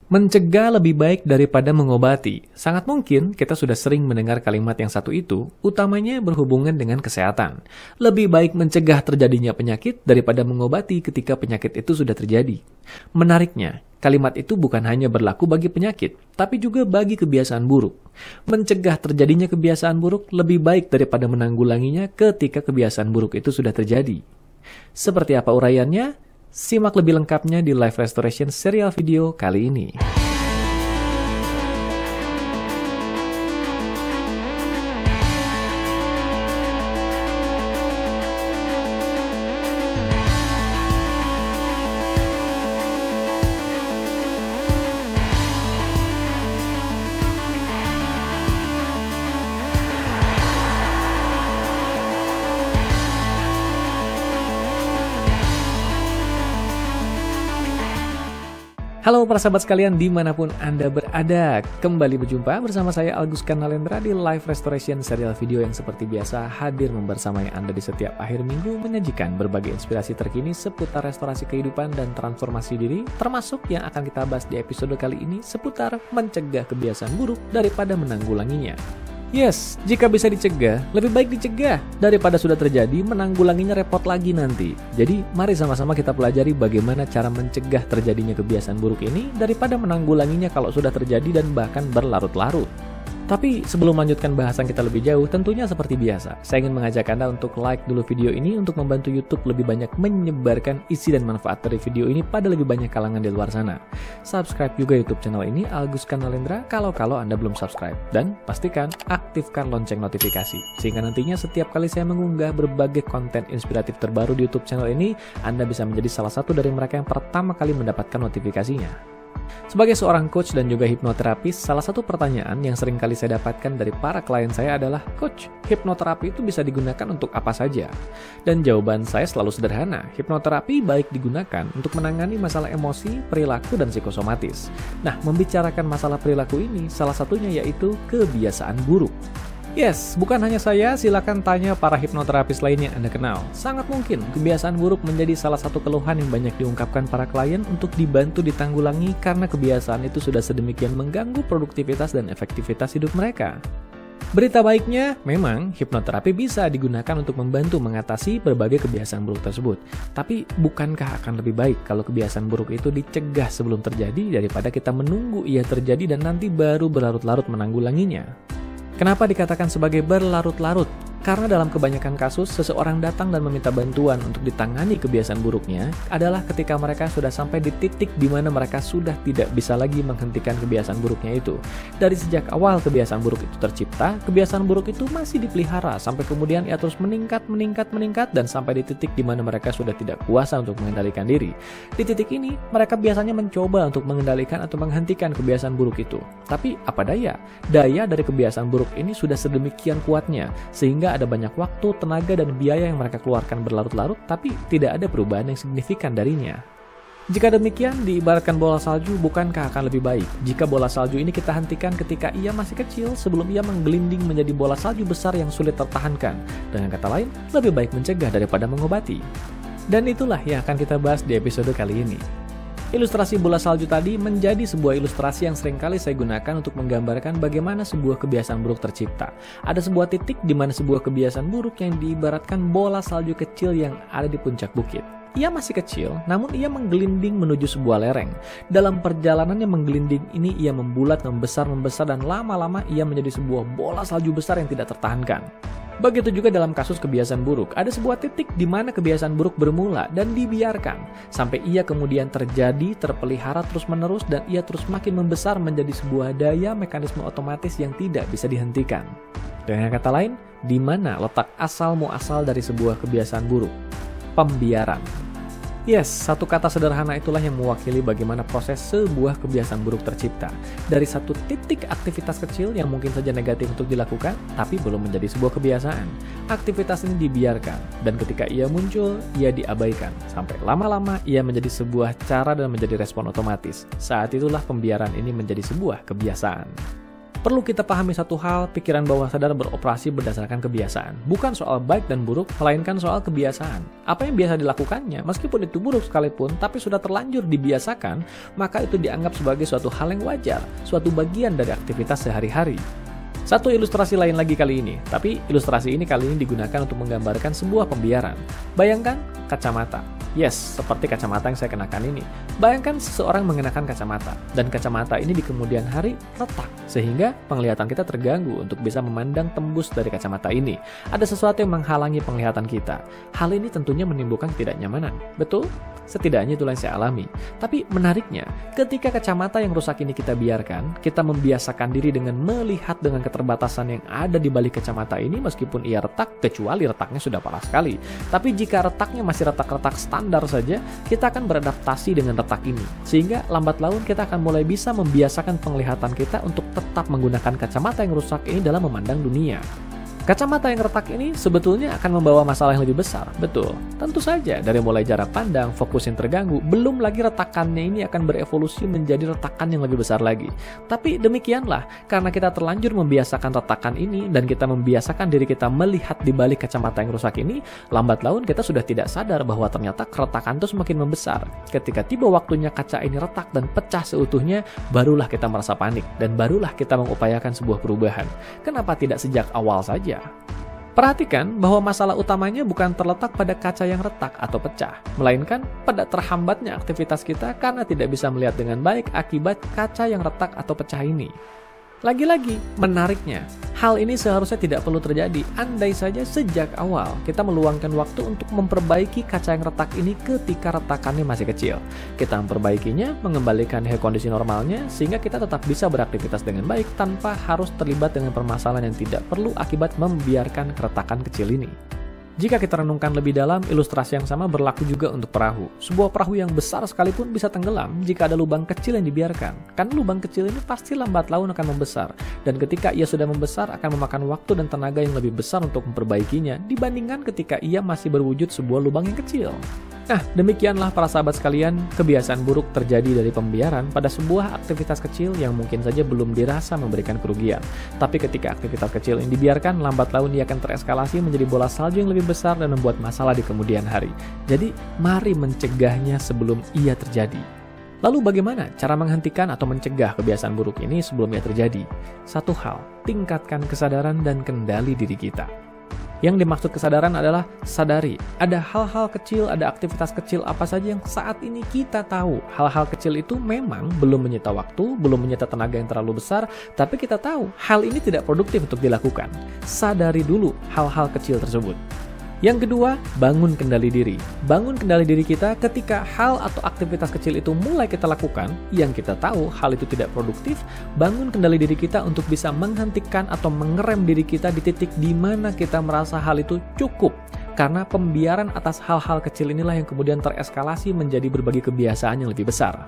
Mencegah lebih baik daripada mengobati. Sangat mungkin kita sudah sering mendengar kalimat yang satu itu, utamanya berhubungan dengan kesehatan. Lebih baik mencegah terjadinya penyakit daripada mengobati ketika penyakit itu sudah terjadi. Menariknya, kalimat itu bukan hanya berlaku bagi penyakit, tapi juga bagi kebiasaan buruk. Mencegah terjadinya kebiasaan buruk lebih baik daripada menanggulanginya ketika kebiasaan buruk itu sudah terjadi. Seperti apa uraiannya? Simak lebih lengkapnya di Life Restoration serial video kali ini. Halo para sahabat sekalian dimanapun Anda berada, kembali berjumpa bersama saya Auguskan Nalendra di Life Restoration serial video yang seperti biasa hadir membersamai Anda di setiap akhir minggu menyajikan berbagai inspirasi terkini seputar restorasi kehidupan dan transformasi diri, termasuk yang akan kita bahas di episode kali ini seputar mencegah kebiasaan buruk daripada menanggulanginya. Yes, jika bisa dicegah, lebih baik dicegah daripada sudah terjadi menanggulanginya repot lagi nanti. Jadi, mari sama-sama kita pelajari bagaimana cara mencegah terjadinya kebiasaan buruk ini daripada menanggulanginya kalau sudah terjadi dan bahkan berlarut-larut. Tapi sebelum melanjutkan bahasan kita lebih jauh, tentunya seperti biasa, saya ingin mengajak Anda untuk like dulu video ini untuk membantu YouTube lebih banyak menyebarkan isi dan manfaat dari video ini pada lebih banyak kalangan di luar sana. Subscribe juga YouTube channel ini, Auguskan Nalendra, kalau Anda belum subscribe. Dan pastikan aktifkan lonceng notifikasi, sehingga nantinya setiap kali saya mengunggah berbagai konten inspiratif terbaru di YouTube channel ini, Anda bisa menjadi salah satu dari mereka yang pertama kali mendapatkan notifikasinya. Sebagai seorang coach dan juga hipnoterapis, salah satu pertanyaan yang sering kali saya dapatkan dari para klien saya adalah, "Coach, hipnoterapi itu bisa digunakan untuk apa saja?" Dan jawaban saya selalu sederhana, hipnoterapi baik digunakan untuk menangani masalah emosi, perilaku, dan psikosomatis. Nah, membicarakan masalah perilaku ini, salah satunya yaitu kebiasaan buruk. Yes, bukan hanya saya, silakan tanya para hipnoterapis lain yang Anda kenal. Sangat mungkin kebiasaan buruk menjadi salah satu keluhan yang banyak diungkapkan para klien untuk dibantu ditanggulangi karena kebiasaan itu sudah sedemikian mengganggu produktivitas dan efektivitas hidup mereka. Berita baiknya, memang hipnoterapi bisa digunakan untuk membantu mengatasi berbagai kebiasaan buruk tersebut. Tapi bukankah akan lebih baik kalau kebiasaan buruk itu dicegah sebelum terjadi daripada kita menunggu ia terjadi dan nanti baru berlarut-larut menanggulanginya? Kenapa dikatakan sebagai berlarut-larut? Karena dalam kebanyakan kasus, seseorang datang dan meminta bantuan untuk ditangani kebiasaan buruknya adalah ketika mereka sudah sampai di titik di mana mereka sudah tidak bisa lagi menghentikan kebiasaan buruknya itu. Dari sejak awal kebiasaan buruk itu tercipta, kebiasaan buruk itu masih dipelihara sampai kemudian ia terus meningkat dan sampai di titik di mana mereka sudah tidak kuasa untuk mengendalikan diri. Di titik ini, mereka biasanya mencoba untuk mengendalikan atau menghentikan kebiasaan buruk itu. Tapi apa daya? Daya dari kebiasaan buruk ini sudah sedemikian kuatnya, sehingga ada banyak waktu, tenaga, dan biaya yang mereka keluarkan berlarut-larut, tapi tidak ada perubahan yang signifikan darinya. Jika demikian, diibaratkan bola salju, bukankah akan lebih baik jika bola salju ini kita hentikan ketika ia masih kecil sebelum ia menggelinding menjadi bola salju besar yang sulit tertahankan? Dengan kata lain, lebih baik mencegah daripada mengobati. Dan itulah yang akan kita bahas di episode kali ini. Ilustrasi bola salju tadi menjadi sebuah ilustrasi yang seringkali saya gunakan untuk menggambarkan bagaimana sebuah kebiasaan buruk tercipta. Ada sebuah titik di mana sebuah kebiasaan buruk yang diibaratkan bola salju kecil yang ada di puncak bukit. Ia masih kecil, namun ia menggelinding menuju sebuah lereng. Dalam perjalanannya menggelinding ini, ia membesar, dan lama-lama ia menjadi sebuah bola salju besar yang tidak tertahankan. Begitu juga dalam kasus kebiasaan buruk, ada sebuah titik di mana kebiasaan buruk bermula dan dibiarkan, sampai ia kemudian terpelihara terus-menerus dan ia terus makin membesar menjadi sebuah daya mekanisme otomatis yang tidak bisa dihentikan. Dengan kata lain, di mana letak asal muasal dari sebuah kebiasaan buruk? Pembiaran. Yes, satu kata sederhana itulah yang mewakili bagaimana proses sebuah kebiasaan buruk tercipta. Dari satu titik aktivitas kecil yang mungkin saja negatif untuk dilakukan, tapi belum menjadi sebuah kebiasaan. Aktivitas ini dibiarkan, dan ketika ia muncul, ia diabaikan. Sampai lama-lama, ia menjadi sebuah cara dan menjadi respon otomatis. Saat itulah pembiaran ini menjadi sebuah kebiasaan. Perlu kita pahami satu hal, pikiran bawah sadar beroperasi berdasarkan kebiasaan. Bukan soal baik dan buruk, melainkan soal kebiasaan. Apa yang biasa dilakukannya, meskipun itu buruk sekalipun, tapi sudah terlanjur dibiasakan, maka itu dianggap sebagai suatu hal yang wajar, suatu bagian dari aktivitas sehari-hari. Satu ilustrasi lain lagi kali ini, tapi ilustrasi ini kali ini digunakan untuk menggambarkan sebuah pembiaran. Bayangkan kacamata. Yes, seperti kacamata yang saya kenakan ini. Bayangkan seseorang mengenakan kacamata, dan kacamata ini di kemudian hari retak, sehingga penglihatan kita terganggu untuk bisa memandang tembus dari kacamata ini. Ada sesuatu yang menghalangi penglihatan kita. Hal ini tentunya menimbulkan ketidaknyamanan. Betul? Setidaknya itulah yang saya alami. Tapi menariknya, ketika kacamata yang rusak ini kita biarkan, kita membiasakan diri dengan melihat dengan keterbatasan yang ada di balik kacamata ini meskipun ia retak, kecuali retaknya sudah parah sekali. Tapi jika retaknya masih retak-retak standar saja, kita akan beradaptasi dengan retak ini. Sehingga lambat laun kita akan mulai bisa membiasakan penglihatan kita untuk tetap menggunakan kacamata yang rusak ini dalam memandang dunia. Kacamata yang retak ini sebetulnya akan membawa masalah yang lebih besar, betul. Tentu saja, dari mulai jarak pandang, fokus yang terganggu, belum lagi retakannya ini akan berevolusi menjadi retakan yang lebih besar lagi. Tapi demikianlah, karena kita terlanjur membiasakan retakan ini, dan kita membiasakan diri kita melihat di balik kacamata yang rusak ini, lambat laun kita sudah tidak sadar bahwa ternyata keretakan itu semakin membesar. Ketika tiba waktunya kaca ini retak dan pecah seutuhnya, barulah kita merasa panik, dan barulah kita mengupayakan sebuah perubahan. Kenapa tidak sejak awal saja? Perhatikan bahwa masalah utamanya bukan terletak pada kaca yang retak atau pecah, melainkan pada terhambatnya aktivitas kita karena tidak bisa melihat dengan baik akibat kaca yang retak atau pecah ini. Lagi-lagi, menariknya, hal ini seharusnya tidak perlu terjadi andai saja sejak awal kita meluangkan waktu untuk memperbaiki kaca yang retak ini ketika retakannya masih kecil. Kita memperbaikinya, mengembalikannya ke kondisi normalnya, sehingga kita tetap bisa beraktivitas dengan baik tanpa harus terlibat dengan permasalahan yang tidak perlu akibat membiarkan keretakan kecil ini. Jika kita renungkan lebih dalam, ilustrasi yang sama berlaku juga untuk perahu. Sebuah perahu yang besar sekalipun bisa tenggelam jika ada lubang kecil yang dibiarkan. Karena lubang kecil ini pasti lambat laun akan membesar. Dan ketika ia sudah membesar, akan memakan waktu dan tenaga yang lebih besar untuk memperbaikinya dibandingkan ketika ia masih berwujud sebuah lubang yang kecil. Nah, demikianlah para sahabat sekalian, kebiasaan buruk terjadi dari pembiaran pada sebuah aktivitas kecil yang mungkin saja belum dirasa memberikan kerugian. Tapi ketika aktivitas kecil ini dibiarkan, lambat laun ia akan tereskalasi menjadi bola salju yang lebih besar dan membuat masalah di kemudian hari. Jadi, mari mencegahnya sebelum ia terjadi. Lalu bagaimana cara menghentikan atau mencegah kebiasaan buruk ini sebelum ia terjadi? Satu hal, tingkatkan kesadaran dan kendali diri kita. Yang dimaksud kesadaran adalah sadari, ada hal-hal kecil, ada aktivitas kecil apa saja yang saat ini kita tahu. Hal-hal kecil itu memang belum menyita waktu, belum menyita tenaga yang terlalu besar, tapi kita tahu hal ini tidak produktif untuk dilakukan. Sadari dulu hal-hal kecil tersebut. Yang kedua, bangun kendali diri. Bangun kendali diri kita ketika hal atau aktivitas kecil itu mulai kita lakukan, yang kita tahu hal itu tidak produktif, bangun kendali diri kita untuk bisa menghentikan atau mengerem diri kita di titik di mana kita merasa hal itu cukup. Karena pembiaran atas hal-hal kecil inilah yang kemudian tereskalasi menjadi berbagai kebiasaan yang lebih besar.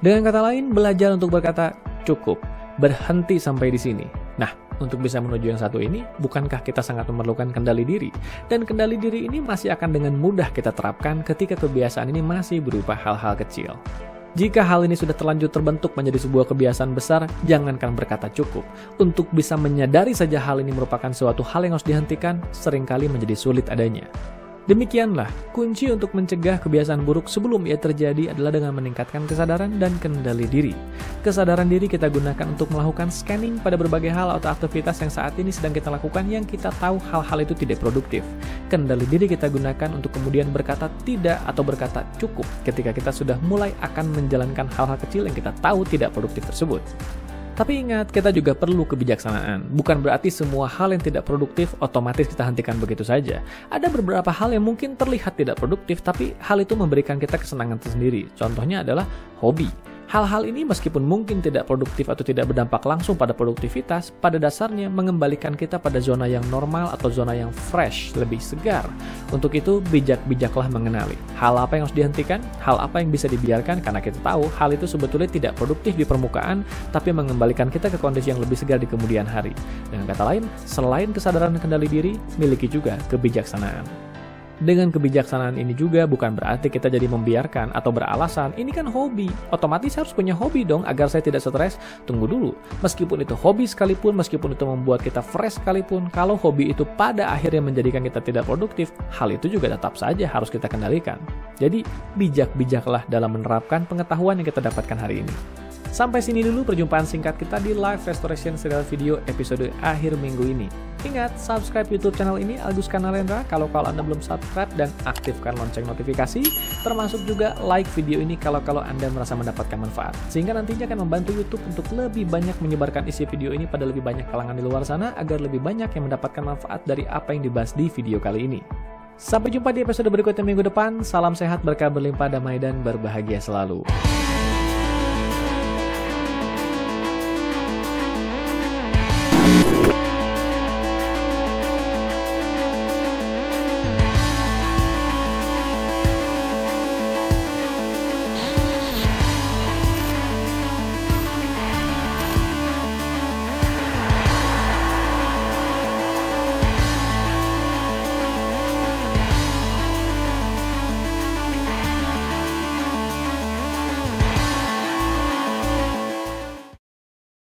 Dengan kata lain, belajar untuk berkata cukup, berhenti sampai di sini. Nah, untuk bisa menuju yang satu ini, bukankah kita sangat memerlukan kendali diri? Dan kendali diri ini masih akan dengan mudah kita terapkan ketika kebiasaan ini masih berupa hal-hal kecil. Jika hal ini sudah terlanjur terbentuk menjadi sebuah kebiasaan besar, jangankan berkata cukup. Untuk bisa menyadari saja hal ini merupakan suatu hal yang harus dihentikan, seringkali menjadi sulit adanya. Demikianlah, kunci untuk mencegah kebiasaan buruk sebelum ia terjadi adalah dengan meningkatkan kesadaran dan kendali diri. Kesadaran diri kita gunakan untuk melakukan scanning pada berbagai hal atau aktivitas yang saat ini sedang kita lakukan yang kita tahu hal-hal itu tidak produktif. Kendali diri kita gunakan untuk kemudian berkata tidak atau berkata cukup ketika kita sudah mulai akan menjalankan hal-hal kecil yang kita tahu tidak produktif tersebut. Tapi ingat, kita juga perlu kebijaksanaan. Bukan berarti semua hal yang tidak produktif otomatis kita hentikan begitu saja. Ada beberapa hal yang mungkin terlihat tidak produktif, tapi hal itu memberikan kita kesenangan tersendiri. Contohnya adalah hobi. Hal-hal ini meskipun mungkin tidak produktif atau tidak berdampak langsung pada produktivitas, pada dasarnya mengembalikan kita pada zona yang normal atau zona yang fresh, lebih segar. Untuk itu, bijak-bijaklah mengenali hal apa yang harus dihentikan, hal apa yang bisa dibiarkan, karena kita tahu hal itu sebetulnya tidak produktif di permukaan, tapi mengembalikan kita ke kondisi yang lebih segar di kemudian hari. Dengan kata lain, selain kesadaran dan kendali diri, miliki juga kebijaksanaan. Dengan kebijaksanaan ini juga bukan berarti kita jadi membiarkan atau beralasan, ini kan hobi, otomatis harus punya hobi dong agar saya tidak stres. Tunggu dulu, meskipun itu hobi sekalipun, meskipun itu membuat kita fresh sekalipun, kalau hobi itu pada akhirnya menjadikan kita tidak produktif, hal itu juga tetap saja harus kita kendalikan. Jadi, bijak-bijaklah dalam menerapkan pengetahuan yang kita dapatkan hari ini. Sampai sini dulu perjumpaan singkat kita di Live Restoration Serial Video episode akhir minggu ini. Ingat, subscribe YouTube channel ini Aguskan Nalendra kalau Anda belum subscribe, dan aktifkan lonceng notifikasi, termasuk juga like video ini kalau Anda merasa mendapatkan manfaat. Sehingga nantinya akan membantu YouTube untuk lebih banyak menyebarkan isi video ini pada lebih banyak kalangan di luar sana agar lebih banyak yang mendapatkan manfaat dari apa yang dibahas di video kali ini. Sampai jumpa di episode berikutnya minggu depan. Salam sehat, berkah berlimpah, damai, dan berbahagia selalu.